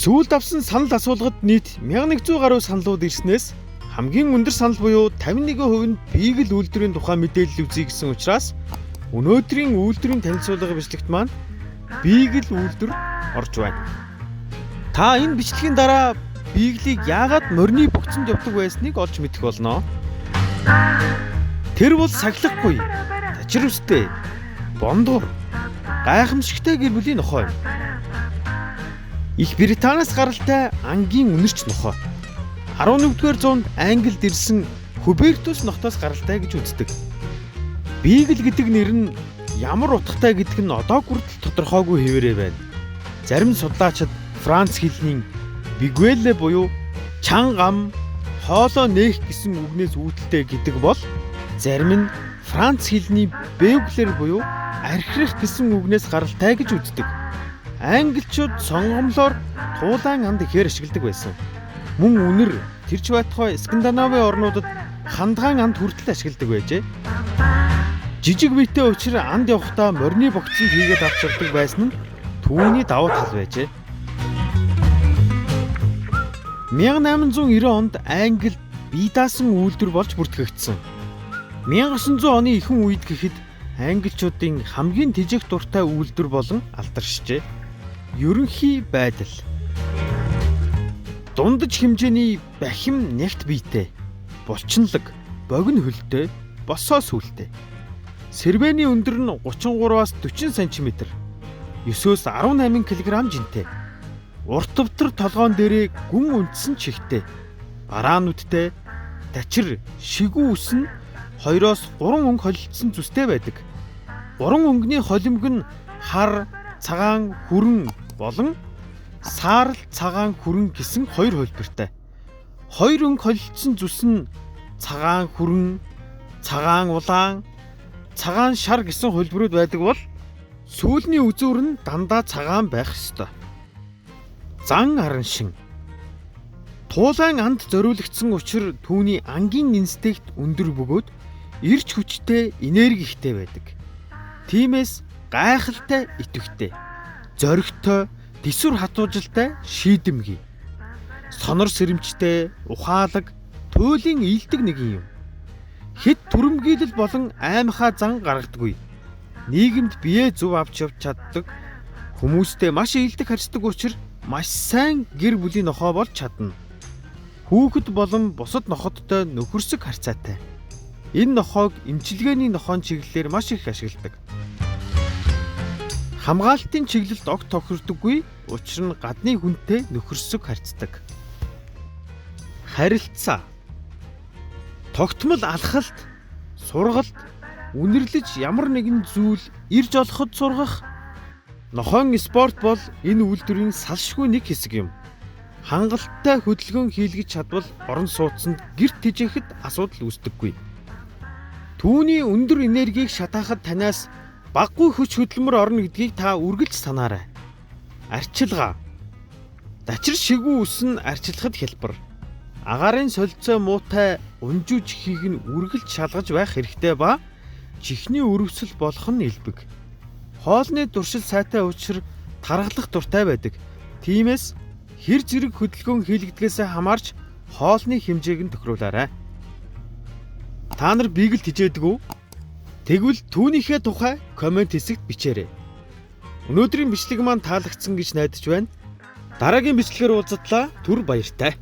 Сүүлд авсан санал асуулгад нийт 1100 гаруй саналууд ирснээс хамгийн өндөр санал буюу 51% нь Beagle үйлдвэрийн тухай мэдээлэл үзье гэсэн учраас өнөөдрийн үйлдвэрийн танилцуулга бичлэгт маань Beagle үйлдвэр орж байна. Та энэ бичлэгийн дараа Beagle-ийг яагаад морины богцонд явдаг байсныг олж мэдэх болно. Тэр бол сахилахгүй, тачирвстэй, бондор, гайхамшигтай гэр бүлийн нохой юм. Их Британаас гаралтай ангийн үнэрч нохой. 11-р зуунд Англид ирсэн Хубертус нохтоос гаралтай гэж үздэг. Beagle гэдэг нэр нь ямар утгатай гэдг нь одоо хүртэл тодорхойгүй хэвээрээ байна. Зарим судлаачид Франц хэлний Biguelle буюу чанга ам, хоолоо нээх гэсэн үгнээс үүдэлтэй гэдэг бол зарим нь Франц хэлний Beugler буюу архирах гэсэн үгнээс гаралтай гэж үздэг. Англичууд сонгомлоор туулайн анд ихээр ашигладаг байсан. Мөн үнэр тэрч байтугай Скандинавын орнуудад хандгаан анд хүртэл ашигладаг байжээ. Жижиг биетэй учраас анд явахдаа морины богцонд хийгээд авч явдаг байсан нь түүний давуу тал байжээ. 1890 онд Англид бие даасан үйлдвэр болж бүртгэгдсэн. 1900 оны ихэнх үед гэхэд англичуудын хамгийн тэжээх дуртай үйлдвэр болон алдаршжээ. Ерөнхий байдал. Дундаж хэмжээний бахим нягт биетэй, булчинлаг, богино хөлтэй, босоо сүлтэй. Сэрвэний өндөр нь 33-аас 40 см, 9-өөс 18 кг жинтэй. Урт төвтөр толгоон дээрээ гүн үндсэн чихтэй, бараануудтай, тачир, шигүү ус нь 2-оос 3 өнгө холилдсон зүстэй байдаг. 3 өнгөний холимог нь хар, цагаан, хүрэн болон саарл, цагаан, хүрэн гэсэн 2 хөлбөртэй. 2 өнгө холилдсон зүс нь цагаан, хүрэн, цагаан, улаан, цагаан шар гэсэн хөлбөрүүд байдаг бол сүүлний үзүүр нь дандаа цагаан байх ёстой. Зан аран шин. Туулайн анд зориулагдсан учраас түүний ангийн инстинкт өндөр бөгөөд эрч хүчтэй, энерги ихтэй байдаг. Тиймээс гайхалтай, идэвхтэй, зоригтой, дэсвэр хатуужилтай, шийдэмгий. Сонор сэрэмжтэй, ухаалаг, туйлын ийдэг нэгэн юм. Хэд түрэмгийлэл болон аймхаа зан гаргадаггүй. Нийгэмд бие зөв авч явж чаддаг, хүмүүстэй маш ийдэг харьцдаг учраас маш сайн гэр бүлийн нохой болж чадна. Хүүхэд болон бусад нохоттой нөхөрсөг харьцаатай. Энэ нохойг эмчилгээний нохойн чиглэлээр маш их ашигладаг. Хамгаалтын чиглэлд огт тохирдоггүй, учир нь гадны хүнтэй нөхөрсөг харьцдаг. Харилцаа. Тогтмол алхалт, сургалт, үнэрлэж ямар нэгэн зүйл ирж олоход сургах. Нохойн спорт бол энэ үйлдвэрийн салшгүй нэг хэсэг юм. Хангалттай хөдөлгөөн хийлгэж чадвал орон сууцнд гэрт тэжээхэд асуудал үүсдэггүй. Түүний өндөр энергийг шатаахад танаас баггүй хүч хөдөлмөр орно гэдгийг та үргэлж санаарай. Арчилгаа. Дачир шигүү ус нь арчилахад хялбар. Агаарын солилцоо муутай унжуу чихийг нь үргэлж шалгаж байх хэрэгтэй ба чихний өрөвсөл болох нь элбэг. Хоолны туршил сайтай учраас тархалах дуртай байдаг. Тиймээс хэр зэрэг хөдөлгөөн хийлэгдгээс хамаарч хоолны хэмжээг нь тохируулаарай. Та нар Beagle хижээдэг үү? Тэгвэл түүнийхээ тухай комент хэсэгт бичээрэй. Өнөөдрийн бичлэг маань таалагдсан гэж найдаж байна. Дараагийн бичлэгээр уулзтлаа. Түр баяртай.